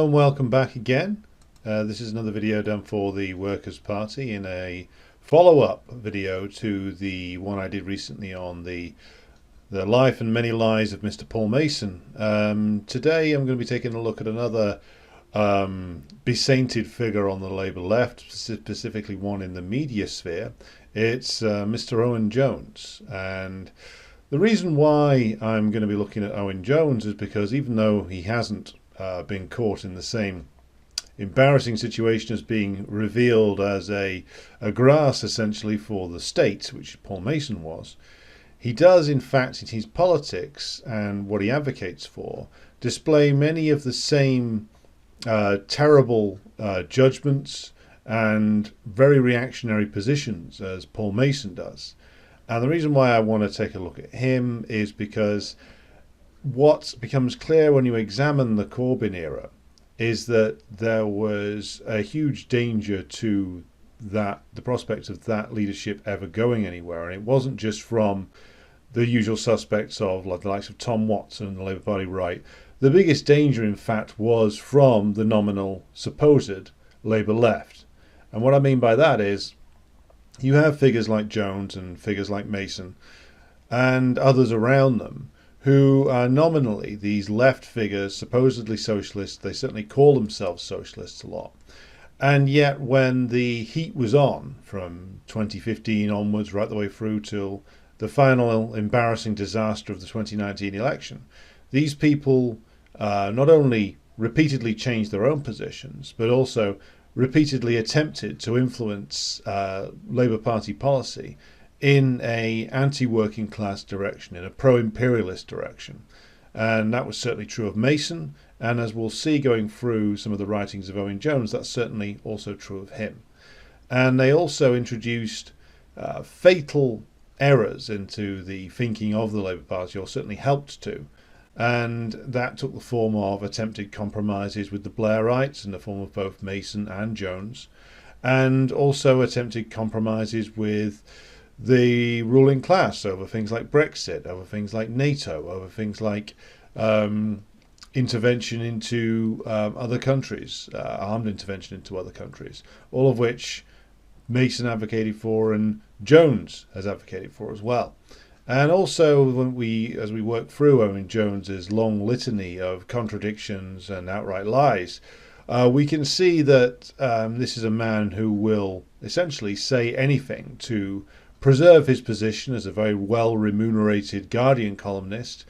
Hello and welcome back again. This is another video done for the Workers' Party in a follow-up video to the one I did recently on the life and many lies of Mr. Paul Mason. Today I'm going to be taking a look at another besainted figure on the Labour left, specifically one in the media sphere. It's Mr. Owen Jones. And the reason why I'm going to be looking at Owen Jones is because even though he hasn't been caught in the same embarrassing situation as being revealed as a grass essentially for the state, which Paul Mason was, he does in fact in his politics and what he advocates for display many of the same terrible judgments and very reactionary positions as Paul Mason does. And the reason why I want to take a look at him is because what becomes clear when you examine the Corbyn era is that there was a huge danger to the prospect of that leadership ever going anywhere. And it wasn't just from the usual suspects of like the likes of Tom Watson and the Labour Party right. The biggest danger, in fact, was from the nominal supposed Labour left. And what I mean by that is you have figures like Jones and figures like Mason and others around them who are nominally these left figures, supposedly socialists. They certainly call themselves socialists a lot. And yet when the heat was on from 2015 onwards, right the way through till the final embarrassing disaster of the 2019 election, these people not only repeatedly changed their own positions, but also repeatedly attempted to influence Labour Party policy in a anti-working class direction, in a pro-imperialist direction. And that was certainly true of Mason, and as we'll see going through some of the writings of Owen Jones, that's certainly also true of him. And they also introduced fatal errors into the thinking of the Labour Party, or certainly helped to. And that took the form of attempted compromises with the Blairites in the form of both Mason and Jones, and also attempted compromises with the ruling class over things like Brexit, over things like NATO, over things like intervention into other countries, armed intervention into other countries, all of which Mason advocated for and Jones has advocated for as well. And also, as we work through Owen Jones's long litany of contradictions and outright lies, we can see that this is a man who will essentially say anything to preserve his position as a very well remunerated Guardian columnist,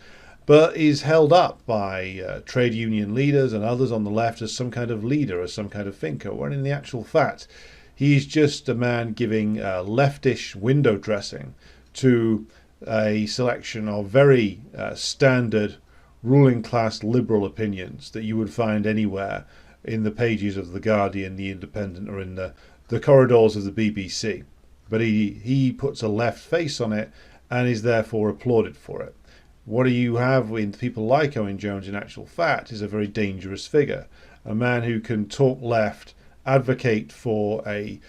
but is held up by trade union leaders and others on the left as some kind of leader, as some kind of thinker, when in the actual fact he's just a man giving leftish window dressing to a selection of very standard ruling class liberal opinions that you would find anywhere in the pages of The Guardian, The Independent, or in the corridors of the BBC. But he puts a left face on it and is therefore applauded for it. What you have with people like Owen Jones in actual fact is a very dangerous figure, a man who can talk left, advocate for a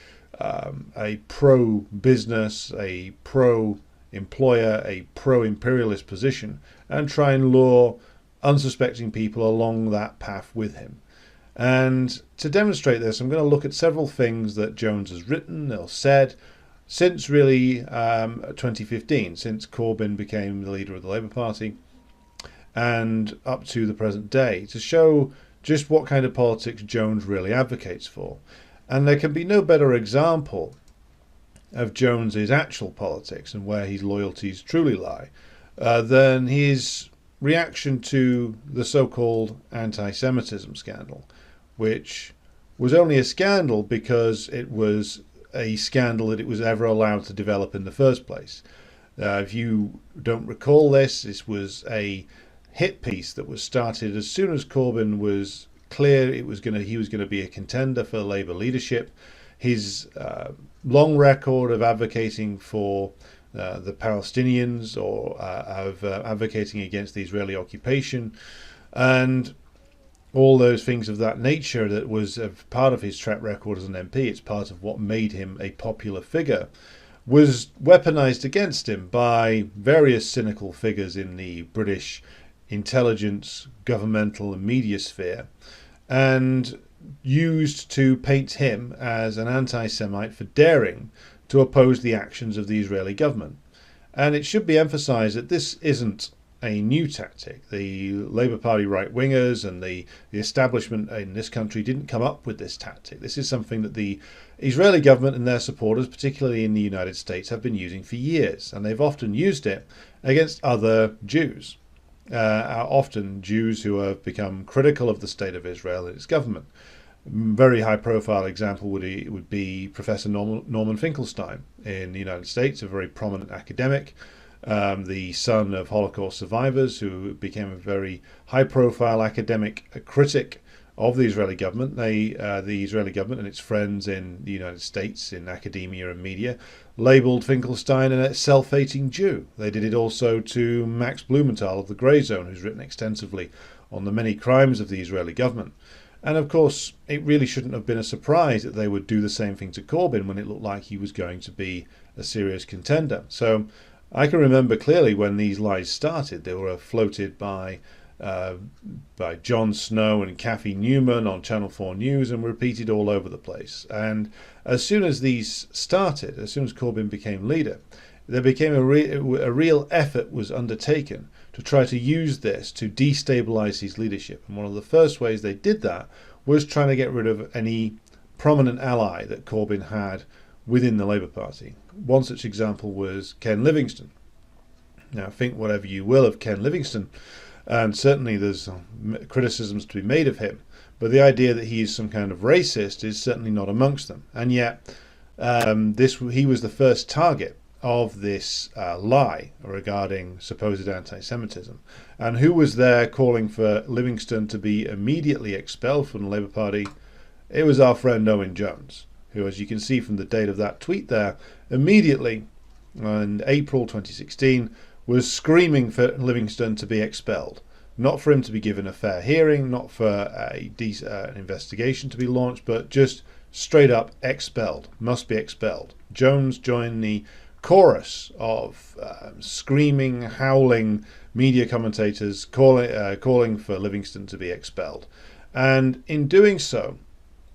pro-business, a pro-employer, a pro-imperialist position, and try and lure unsuspecting people along that path with him. And to demonstrate this, I'm going to look at several things that Jones has written or said since really 2015, since Corbyn became the leader of the Labour Party, and up to the present day, to show just what kind of politics Jones really advocates for. And there can be no better example of Jones's actual politics and where his loyalties truly lie than his reaction to the so-called antisemitism scandal, which was only a scandal because it was a scandal that it was ever allowed to develop in the first place. If you don't recall this was a hit piece that was started as soon as Corbyn was clear he was going to be a contender for Labour leadership. His long record of advocating for the Palestinians or of advocating against the Israeli occupation and all those things of that nature that was a part of his track record as an MP, it's part of what made him a popular figure, was weaponized against him by various cynical figures in the British intelligence, governmental and media sphere. and used to paint him as an anti-Semite for daring to oppose the actions of the Israeli government. And it should be emphasised that this isn't a new tactic. The Labour Party right-wingers and the establishment in this country didn't come up with this tactic. This is something that the Israeli government and their supporters, particularly in the United States, have been using for years, and they've often used it against other Jews, often Jews who have become critical of the state of Israel and its government. Very high-profile example would be Professor Norman Finkelstein in the United States, a very prominent academic, the son of Holocaust survivors, who became a very high-profile academic critic of the Israeli government. The Israeli government and its friends in the United States, in academia and media, labelled Finkelstein a self-hating Jew. They did it also to Max Blumenthal of the Grey Zone, who's written extensively on the many crimes of the Israeli government. And of course, it really shouldn't have been a surprise that they would do the same thing to Corbyn when it looked like he was going to be a serious contender. So I can remember clearly when these lies started. They were floated by Jon Snow and Kathy Newman on Channel 4 News and repeated all over the place. And as soon as these started, as soon as Corbyn became leader, there became a real effort was undertaken to try to use this to destabilise his leadership. And one of the first ways they did that was trying to get rid of any prominent ally that Corbyn had within the Labour Party. One such example was Ken Livingstone. Now, think whatever you will of Ken Livingstone, and certainly there's criticisms to be made of him, but the idea that he is some kind of racist is certainly not amongst them. And yet, he was the first target of this lie regarding supposed anti-Semitism. And who was there calling for Livingstone to be immediately expelled from the Labour Party? It was our friend Owen Jones, who, as you can see from the date of that tweet there, immediately in April 2016 was screaming for Livingstone to be expelled. Not for him to be given a fair hearing, not for an investigation to be launched, but just straight up expelled, must be expelled. Jones joined the chorus of screaming, howling media commentators calling for Livingstone to be expelled. And in doing so,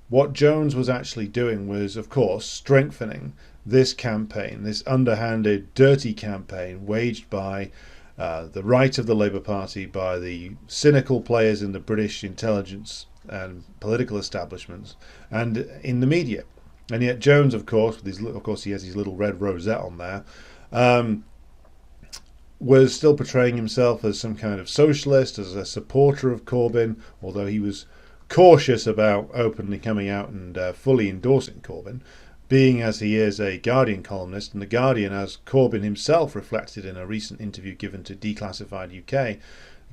what Jones was actually doing was, of course, strengthening this campaign, this underhanded, dirty campaign waged by the right of the Labour Party, by the cynical players in the British intelligence and political establishments, and in the media. And yet Jones, of course, he has his little red rosette on there, was still portraying himself as some kind of socialist, as a supporter of Corbyn, although he was cautious about openly coming out and fully endorsing Corbyn, being as he is a Guardian columnist, and the Guardian, as Corbyn himself reflected in a recent interview given to Declassified UK,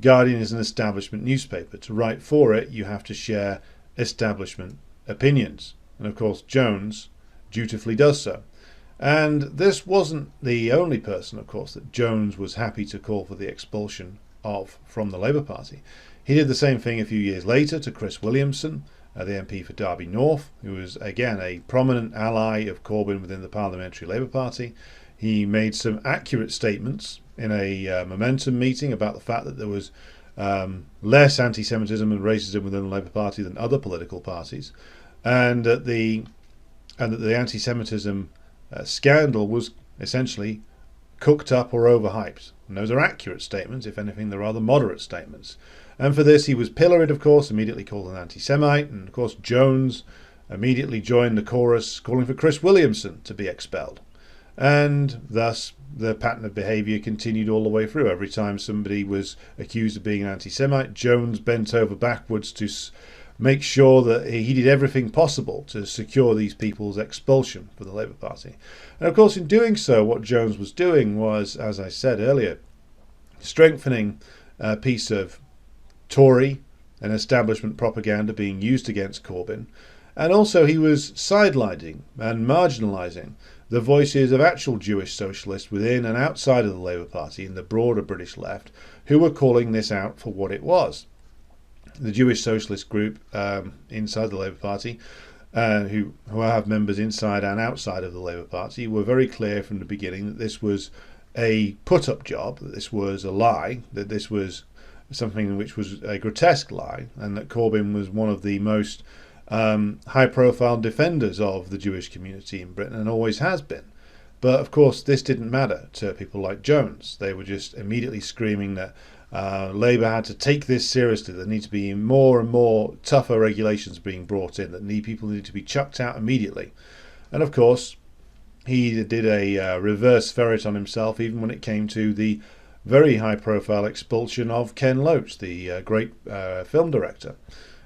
Guardian is an establishment newspaper. To write for it, you have to share establishment opinions. And of course, Jones dutifully does so. And this wasn't the only person, of course, that Jones was happy to call for the expulsion of from the Labour Party. He did the same thing a few years later to Chris Williamson, the MP for Derby North, who was, again, a prominent ally of Corbyn within the Parliamentary Labour Party. He made some accurate statements in a Momentum meeting about the fact that there was less anti-Semitism and racism within the Labour Party than other political parties, and that the anti-Semitism scandal was essentially cooked up or overhyped. And those are accurate statements. If anything, they're rather moderate statements. And for this, he was pilloried, of course, immediately called an anti-Semite. And of course, Jones immediately joined the chorus calling for Chris Williamson to be expelled. And thus, the pattern of behaviour continued all the way through. Every time somebody was accused of being an anti-Semite, Jones bent over backwards to make sure that he did everything possible to secure these people's expulsion from the Labour Party. And of course, in doing so, what Jones was doing was, as I said earlier, strengthening a piece of Tory and establishment propaganda being used against Corbyn. And also he was sidelining and marginalising the voices of actual Jewish socialists within and outside of the Labour Party in the broader British left, who were calling this out for what it was. The Jewish socialist group inside the Labour Party, who have members inside and outside of the Labour Party, were very clear from the beginning that this was a put-up job, that this was a lie, that this was something which was a grotesque lie, and that Corbyn was one of the most high-profile defenders of the Jewish community in Britain and always has been. But of course, this didn't matter to people like Jones. They were just immediately screaming that Labour had to take this seriously. There need to be more and more tougher regulations being brought in, that people need to be chucked out immediately. And of course, he did a reverse ferret on himself, even when it came to the very high-profile expulsion of Ken Loach, the great film director.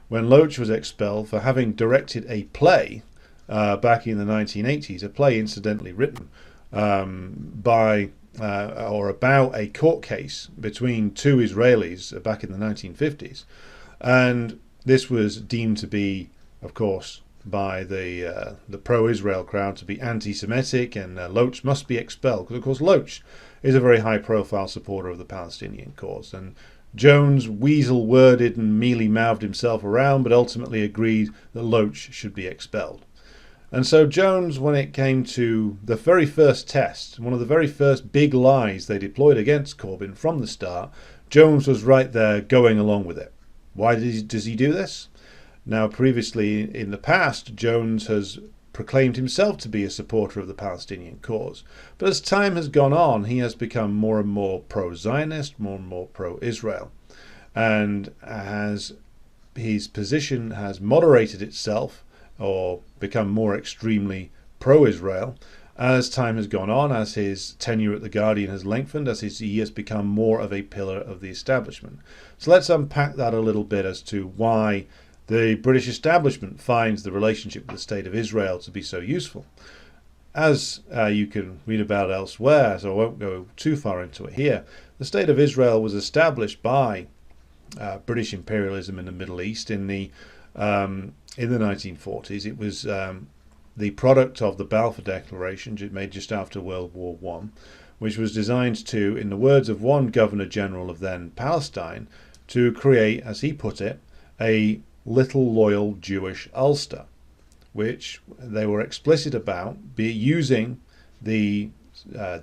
When Loach was expelled for having directed a play back in the 1980s, a play incidentally written by or about a court case between two Israelis back in the 1950s, and this was deemed to be, of course, by the pro-Israel crowd to be anti-Semitic, and Loach must be expelled, because of course Loach is a very high-profile supporter of the Palestinian cause. And Jones weasel-worded and mealy-mouthed himself around, but ultimately agreed that Loach should be expelled. And so Jones, when it came to the very first test, one of the very first big lies they deployed against Corbyn from the start, Jones was right there going along with it. Why does he do this? Now, previously in the past, Jones has proclaimed himself to be a supporter of the Palestinian cause. But as time has gone on, he has become more and more pro-Zionist, more and more pro-Israel. And as his position has moderated itself, or become more extremely pro-Israel, as time has gone on, as his tenure at the Guardian has lengthened, as he has become more of a pillar of the establishment. So let's unpack that a little bit as to why the British establishment finds the relationship with the State of Israel to be so useful. As you can read about elsewhere, so I won't go too far into it here, the State of Israel was established by British imperialism in the Middle East in the 1940s. It was the product of the Balfour Declaration, made just after World War I, which was designed to, in the words of one Governor-General of then Palestine, to create, as he put it, a little loyal Jewish Ulster, which they were explicit about, using the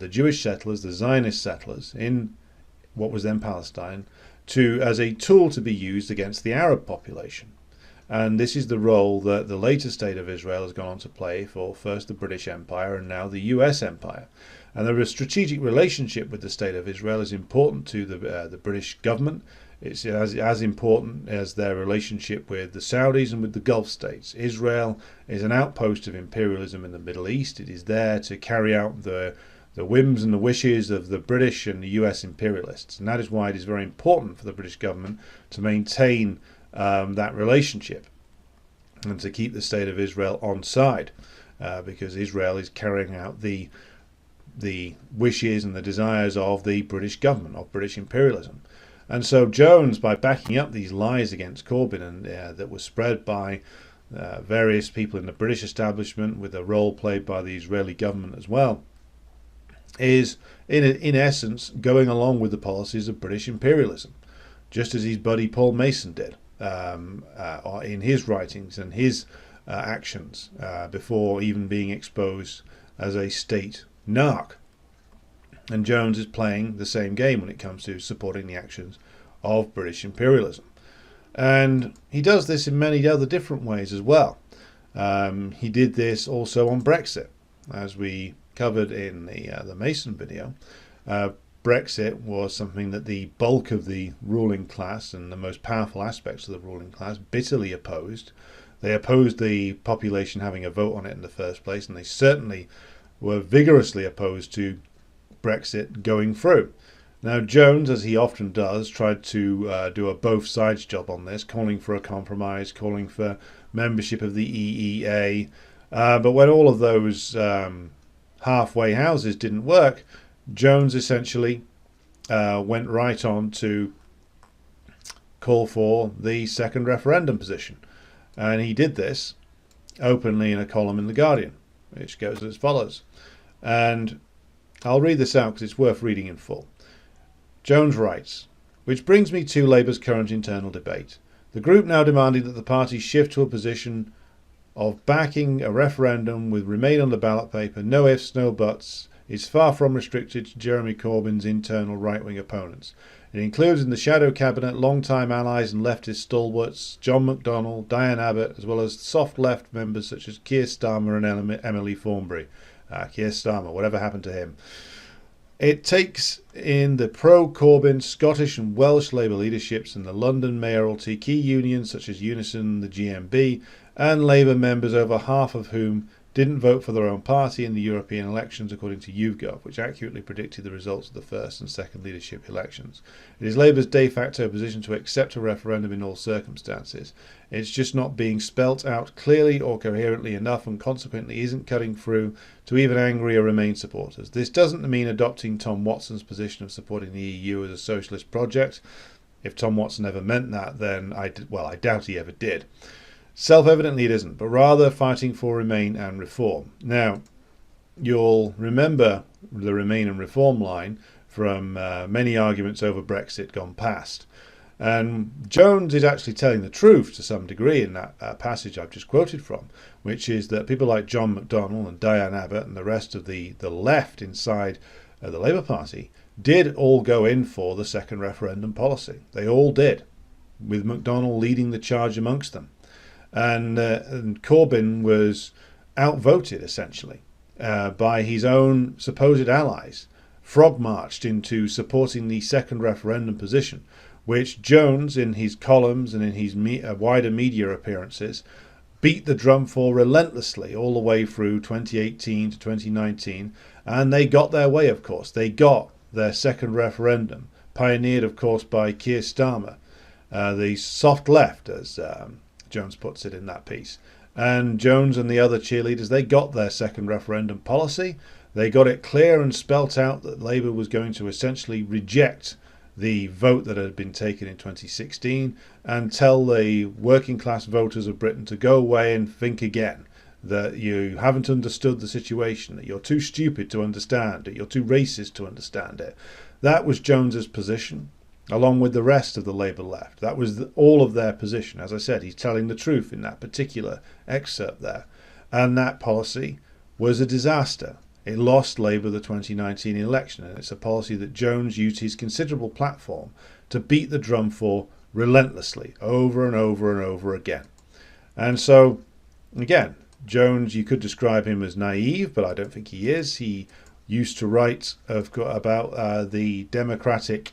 Jewish settlers, the Zionist settlers in what was then Palestine, as a tool to be used against the Arab population. And this is the role that the later State of Israel has gone on to play for first the British Empire and now the US Empire. And the strategic relationship with the State of Israel is important to the British government. It's as important as their relationship with the Saudis and with the Gulf states. Israel is an outpost of imperialism in the Middle East. It is there to carry out the whims and the wishes of the British and the US imperialists. And that is why it is very important for the British government to maintain that relationship and to keep the State of Israel on side, because Israel is carrying out the wishes and the desires of the British government, of British imperialism. And so Jones, by backing up these lies against Corbyn and that were spread by various people in the British establishment, with a role played by the Israeli government as well, is in essence going along with the policies of British imperialism, just as his buddy Paul Mason did in his writings and his actions before even being exposed as a state narc. And Jones is playing the same game when it comes to supporting the actions of British imperialism. And he does this in many other different ways as well. He did this also on Brexit, as we covered in the Mason video. Brexit was something that the bulk of the ruling class and the most powerful aspects of the ruling class bitterly opposed. They opposed the population having a vote on it in the first place, and they certainly were vigorously opposed to Brexit going through. Now, Jones, as he often does, tried to do a both sides job on this, calling for a compromise, calling for membership of the EEA. But when all of those halfway houses didn't work, Jones essentially went right on to call for the second referendum position. And he did this openly in a column in The Guardian, which goes as follows. And I'll read this out because it's worth reading in full. Jones writes, which brings me to Labour's current internal debate. The group now demanding that the party shift to a position of backing a referendum with Remain on the ballot paper, no ifs, no buts, is far from restricted to Jeremy Corbyn's internal right-wing opponents. It includes in the shadow cabinet long-time allies and leftist stalwarts, John McDonnell, Diane Abbott, as well as soft left members such as Keir Starmer and Emily Thornberry. Keir Starmer, whatever happened to him? It takes in the pro-Corbyn Scottish and Welsh Labour leaderships and the London mayoralty, key unions such as Unison, the GMB, and Labour members, over half of whom didn't vote for their own party in the European elections, according to YouGov, which accurately predicted the results of the first and second leadership elections. It is Labour's de facto position to accept a referendum in all circumstances. It's just not being spelt out clearly or coherently enough, and consequently isn't cutting through to even angrier Remain supporters. This doesn't mean adopting Tom Watson's position of supporting the EU as a socialist project. If Tom Watson ever meant that, then I doubt he ever did. Self-evidently it isn't, but rather fighting for Remain and Reform. Now, you'll remember the Remain and Reform line from many arguments over Brexit gone past. And Jones is actually telling the truth to some degree in that passage I've just quoted from, which is that people like John McDonnell and Diane Abbott and the rest of the left inside the Labour Party did all go in for the second referendum policy. They all did, with McDonnell leading the charge amongst them. And Corbyn was outvoted, essentially, by his own supposed allies, frog-marched into supporting the second referendum position, which Jones, in his columns and in his wider media appearances, beat the drum for relentlessly all the way through 2018 to 2019. And they got their way, of course. They got their second referendum, pioneered, of course, by Keir Starmer, the soft left, as Jones puts it in that piece. And Jones and the other cheerleaders, they got their second referendum policy. They got it clear and spelt out that Labour was going to essentially reject the vote that had been taken in 2016 and tell the working class voters of Britain to go away and think again, that you haven't understood the situation, that you're too stupid to understand, that you're too racist to understand it. That was Jones's position, along with the rest of the Labour left. That was all of their position. As I said, he's telling the truth in that particular excerpt there. And that policy was a disaster. It lost Labour the 2019 election, and it's a policy that Jones used his considerable platform to beat the drum for relentlessly, over and over and over again. And so, again, Jones, you could describe him as naive, but I don't think he is. He used to write about the democratic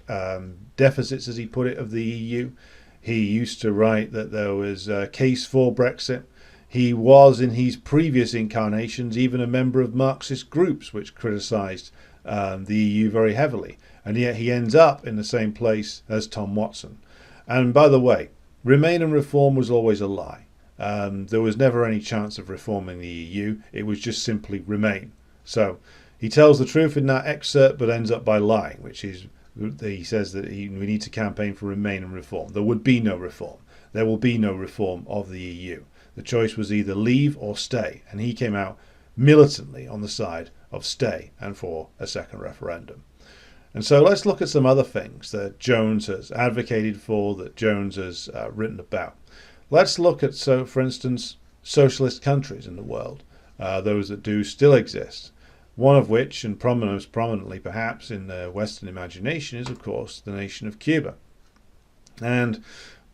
deficits, as he put it, of the EU. He used to write that there was a case for Brexit. He was, in his previous incarnations, even a member of Marxist groups which criticised the EU very heavily. And yet he ends up in the same place as Tom Watson. And by the way, Remain and Reform was always a lie. There was never any chance of reforming the EU. It was just simply Remain. So he tells the truth in that excerpt, but ends up by lying, which is, he says that we need to campaign for Remain and Reform. There would be no reform. There will be no reform of the EU. The choice was either leave or stay, and he came out militantly on the side of stay and for a second referendum. And so let's look at some other things that Jones has advocated for, that Jones has written about. Let's look at, so for instance, socialist countries in the world, those that do still exist. One of which, and most prominently perhaps in the Western imagination, is of course the nation of Cuba. And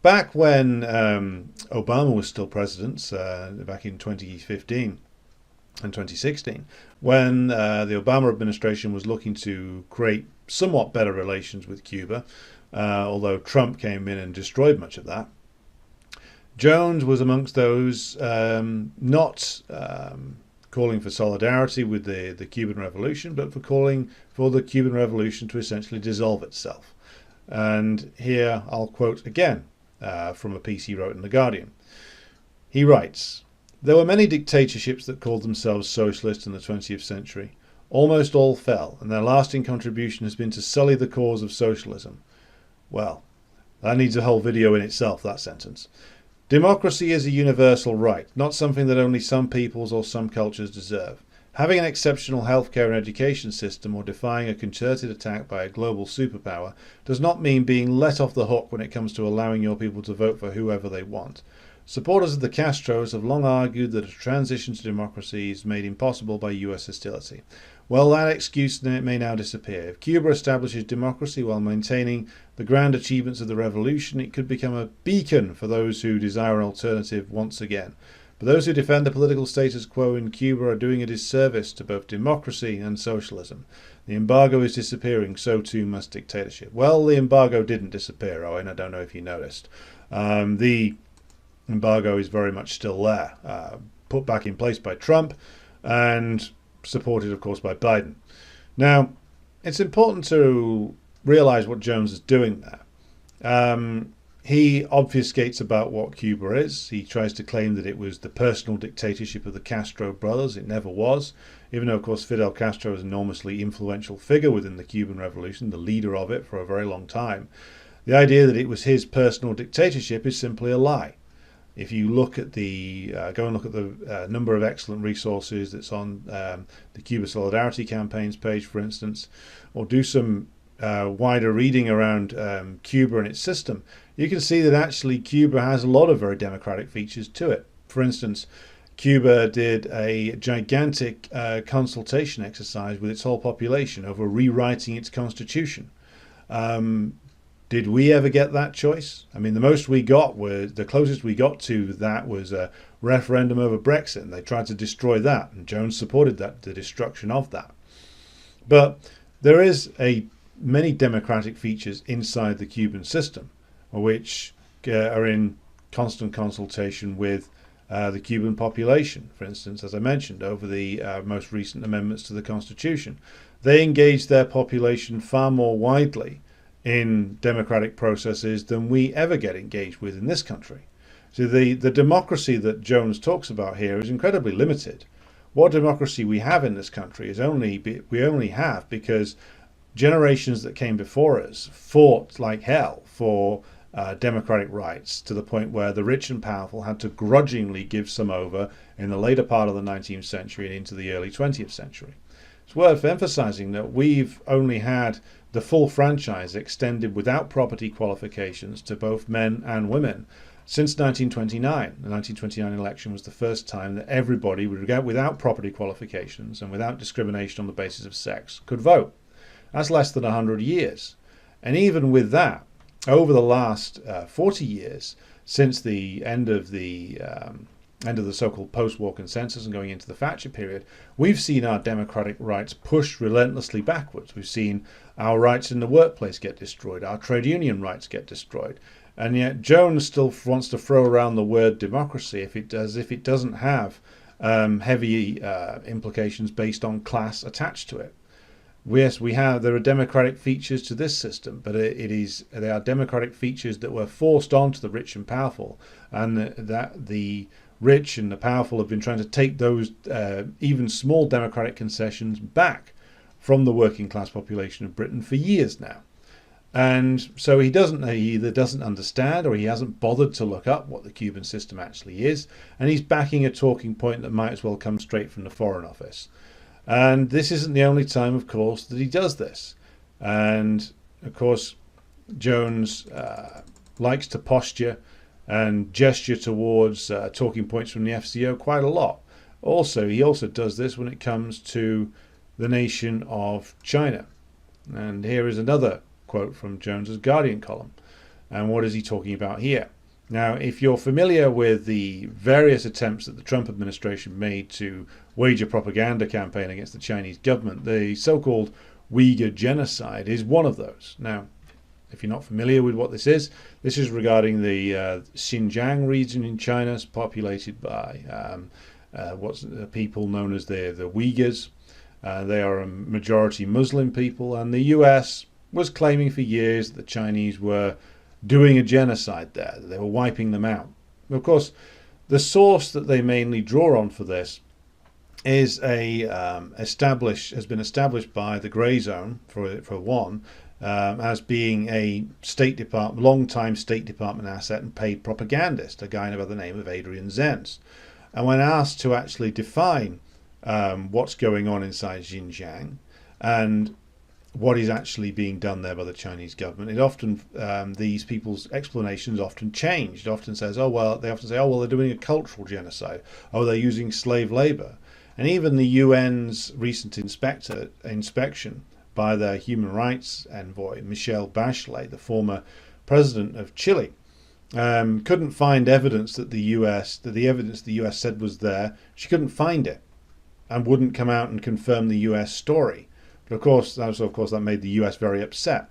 back when Obama was still president, back in 2015 and 2016, when the Obama administration was looking to create somewhat better relations with Cuba, although Trump came in and destroyed much of that, Jones was amongst those not calling for solidarity with the Cuban Revolution, but for calling for the Cuban Revolution to essentially dissolve itself. And here I'll quote again from a piece he wrote in The Guardian. He writes, "There were many dictatorships that called themselves socialist in the 20th century. Almost all fell, and their lasting contribution has been to sully the cause of socialism." Well, that needs a whole video in itself, that sentence. "Democracy is a universal right, not something that only some peoples or some cultures deserve. Having an exceptional healthcare and education system or defying a concerted attack by a global superpower does not mean being let off the hook when it comes to allowing your people to vote for whoever they want. Supporters of the Castros have long argued that a transition to democracy is made impossible by US hostility. Well, that excuse may now disappear. If Cuba establishes democracy while maintaining the grand achievements of the revolution, it could become a beacon for those who desire an alternative once again. But those who defend the political status quo in Cuba are doing a disservice to both democracy and socialism. The embargo is disappearing, so too must dictatorship. Well, the embargo didn't disappear, Owen. I don't know if you noticed. The embargo is very much still there, put back in place by Trump and supported, of course, by Biden. Now, it's important to realize what Jones is doing there. He obfuscates about what Cuba is. He tries to claim that it was the personal dictatorship of the Castro brothers. It never was, even though, of course, Fidel Castro was an enormously influential figure within the Cuban Revolution, the leader of it for a very long time. The idea that it was his personal dictatorship is simply a lie. If you look at go and look at the number of excellent resources that's on the Cuba Solidarity Campaign's page, for instance, or do some wider reading around Cuba and its system, you can see that actually Cuba has a lot of very democratic features to it. For instance, Cuba did a gigantic consultation exercise with its whole population over rewriting its constitution. Did we ever get that choice? I mean, the closest we got to that was a referendum over Brexit, and they tried to destroy that, and Jones supported that, the destruction of that. But there is many democratic features inside the Cuban system, which are in constant consultation with the Cuban population. For instance, as I mentioned, over the most recent amendments to the Constitution, they engaged their population far more widely in democratic processes than we ever get engaged with in this country. So the democracy that Jones talks about here is incredibly limited. What democracy we have in this country is we only have because generations that came before us fought like hell for democratic rights, to the point where the rich and powerful had to grudgingly give some over in the later part of the 19th century and into the early 20th century. It's worth emphasizing that we've only had the full franchise extended without property qualifications to both men and women since 1929. The 1929 election was the first time that everybody, without property qualifications and without discrimination on the basis of sex, could vote. That's less than 100 years. And even with that, over the last 40 years, since the end of the so-called post-war consensus and going into the Thatcher period, we've seen our democratic rights pushed relentlessly backwards. We've seen our rights in the workplace get destroyed, our trade union rights get destroyed, and yet Jones still wants to throw around the word democracy if it doesn't have heavy implications based on class attached to it. Yes, there are democratic features to this system, but they are democratic features that were forced onto the rich and powerful, and that the rich and the powerful have been trying to take those even small democratic concessions back from the working class population of Britain for years now. And so he either doesn't understand, or he hasn't bothered to look up what the Cuban system actually is, and he's backing a talking point that might as well come straight from the Foreign Office. And this isn't the only time, of course, that he does this. And, of course, Jones likes to posture and gesture towards talking points from the FCO quite a lot. He also does this when it comes to the nation of China. And here is another quote from Jones's Guardian column. And what is he talking about here? Now, if you're familiar with the various attempts that the Trump administration made to wage a propaganda campaign against the Chinese government, the so-called Uyghur genocide is one of those. Now, if you're not familiar with what this is regarding the Xinjiang region in China, populated by people known as the Uyghurs. They are a majority Muslim people, and the US was claiming for years that the Chinese were doing a genocide there, that they were wiping them out. Of course, the source that they mainly draw on for this is has been established by the Grey Zone, for one, as being a long-time State Department asset and paid propagandist, a guy by the name of Adrian Zenz. And when asked to actually define what's going on inside Xinjiang and what is actually being done there by the Chinese government. It often, these people's explanations often change. It often says, they often say, they're doing a cultural genocide. Oh, they're using slave labor. And even the UN's recent inspection by their human rights envoy, Michelle Bachelet, the former president of Chile, couldn't find evidence that the evidence the US said was there. She couldn't find it and wouldn't come out and confirm the US story. But of course, that made the US very upset.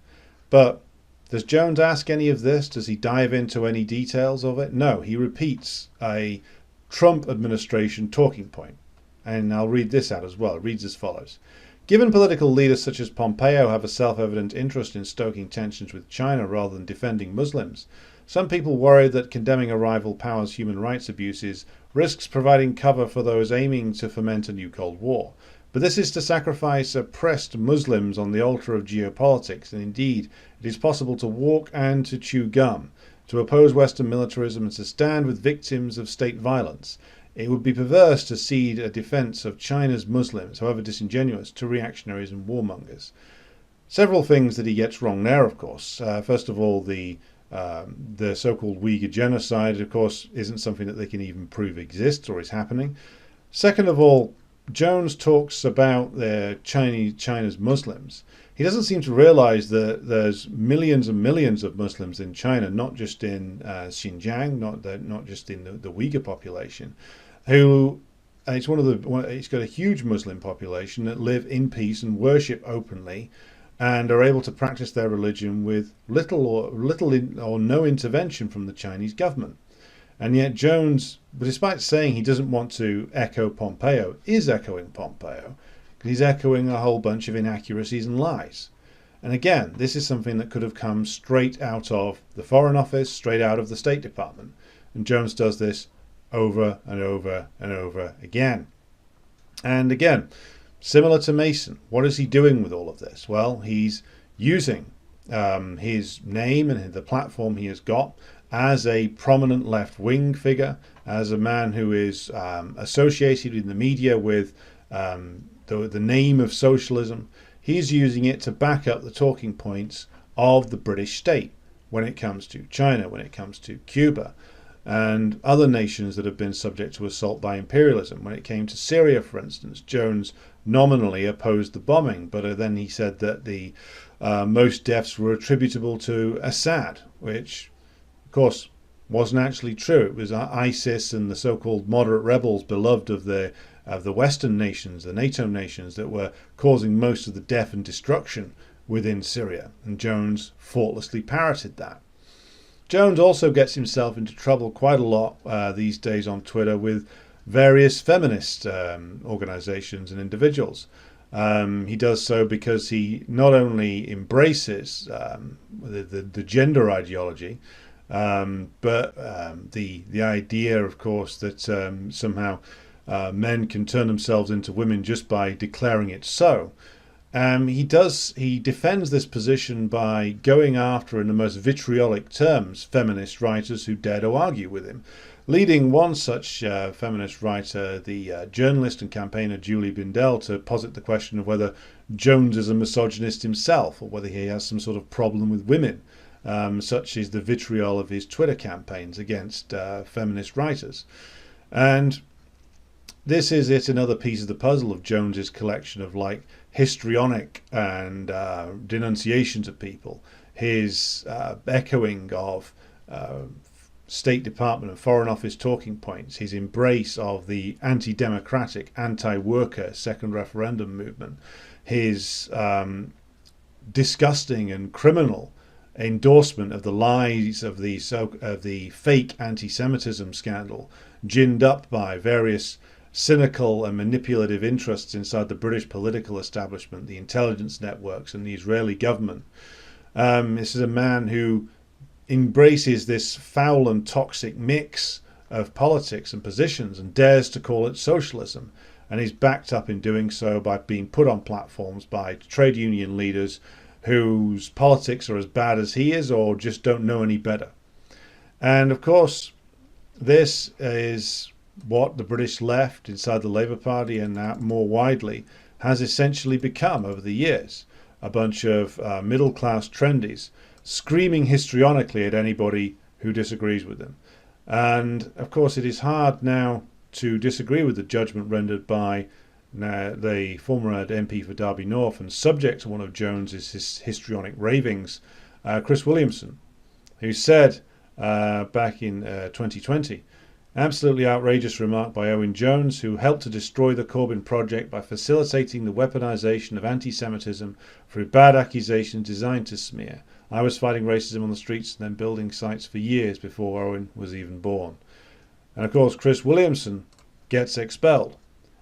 But does Jones ask any of this? Does he dive into any details of it? No, he repeats a Trump administration talking point. And I'll read this out as well. It reads as follows. Given political leaders such as Pompeo have a self-evident interest in stoking tensions with China rather than defending Muslims, some people worry that condemning a rival power's human rights abuses risks providing cover for those aiming to foment a new Cold War. But this is to sacrifice oppressed Muslims on the altar of geopolitics, and indeed it is possible to walk and to chew gum, to oppose Western militarism and to stand with victims of state violence. It would be perverse to cede a defence of China's Muslims, however disingenuous, to reactionaries and warmongers. Several things that he gets wrong there, of course. First of all, the so-called Uyghur genocide, of course, isn't something that they can even prove exists or is happening. Second of all, Jones talks about China's Muslims. He doesn't seem to realize that there's millions and millions of Muslims in China, not just in Xinjiang, not just in the Uyghur population, who it's got a huge Muslim population that live in peace and worship openly, and are able to practice their religion with little or no intervention from the Chinese government. And yet Jones, despite saying he doesn't want to echo Pompeo, is echoing Pompeo. He's echoing a whole bunch of inaccuracies and lies. And again, this is something that could have come straight out of the Foreign Office, straight out of the State Department. And Jones does this over and over and over again. And again, similar to Mason, what is he doing with all of this? Well, he's using his name and the platform he has got as a prominent left-wing figure, as a man who is associated in the media with the name of socialism. He's using it to back up the talking points of the British state when it comes to China, when it comes to Cuba, and other nations that have been subject to assault by imperialism. When it came to Syria, for instance, Jones nominally opposed the bombing, but then he said that the most deaths were attributable to Assad, which, of course, wasn't actually true. It was ISIS and the so-called moderate rebels, beloved of the Western nations, the NATO nations, that were causing most of the death and destruction within Syria. And Jones faultlessly parroted that. Jones also gets himself into trouble quite a lot these days on Twitter with various feminist organizations and individuals. He does so because he not only embraces the gender ideology, but the idea, of course, that somehow men can turn themselves into women just by declaring it so. He defends this position by going after, in the most vitriolic terms, feminist writers who dare to argue with him, leading one such feminist writer, the journalist and campaigner Julie Bindel, to posit the question of whether Jones is a misogynist himself, or whether he has some sort of problem with women. Such is the vitriol of his Twitter campaigns against feminist writers. And this is another piece of the puzzle of Jones's collection of histrionic and denunciations of people, his echoing of State Department and Foreign Office talking points, his embrace of the anti-democratic, anti-worker second referendum movement, his disgusting and criminal endorsement of the lies of the fake anti-Semitism scandal, ginned up by various cynical and manipulative interests inside the British political establishment, the intelligence networks, and the Israeli government. This is a man who embraces this foul and toxic mix of politics and positions and dares to call it socialism, and he's backed up in doing so by being put on platforms by trade union leaders whose politics are as bad as he is, or just don't know any better. And of course, this is what the British left inside the Labour Party, and now more widely, has essentially become over the years. a bunch of middle-class trendies screaming histrionically at anybody who disagrees with them. And of course it is hard now to disagree with the judgment rendered by the former MP for Derby North and subject to one of Jones's histrionic ravings, Chris Williamson, who said back in 2020, absolutely outrageous remark by Owen Jones, who helped to destroy the Corbyn project by facilitating the weaponization of anti-Semitism through bad accusations designed to smear. I was fighting racism on the streets and then building sites for years before Owen was even born. And of course Chris Williamson gets expelled.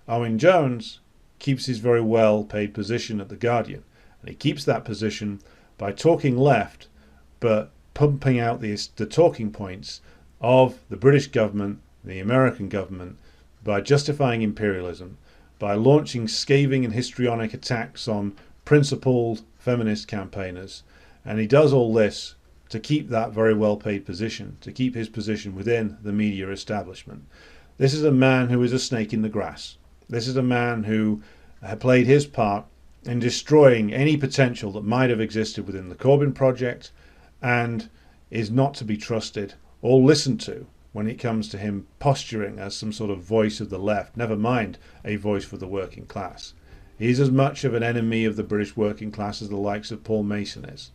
Owen Jones keeps his very well paid position at The Guardian, and he keeps that position by talking left but pumping out the talking points of the British government, the American government, by justifying imperialism, by launching scathing and histrionic attacks on principled feminist campaigners. And he does all this to keep that very well paid position, to keep his position within the media establishment. This is a man who is a snake in the grass. This is a man who played his part in destroying any potential that might have existed within the Corbyn project, and is not to be trusted or listened to when it comes to him posturing as some sort of voice of the left, never mind a voice for the working class. He's as much of an enemy of the British working class as the likes of Paul Mason is.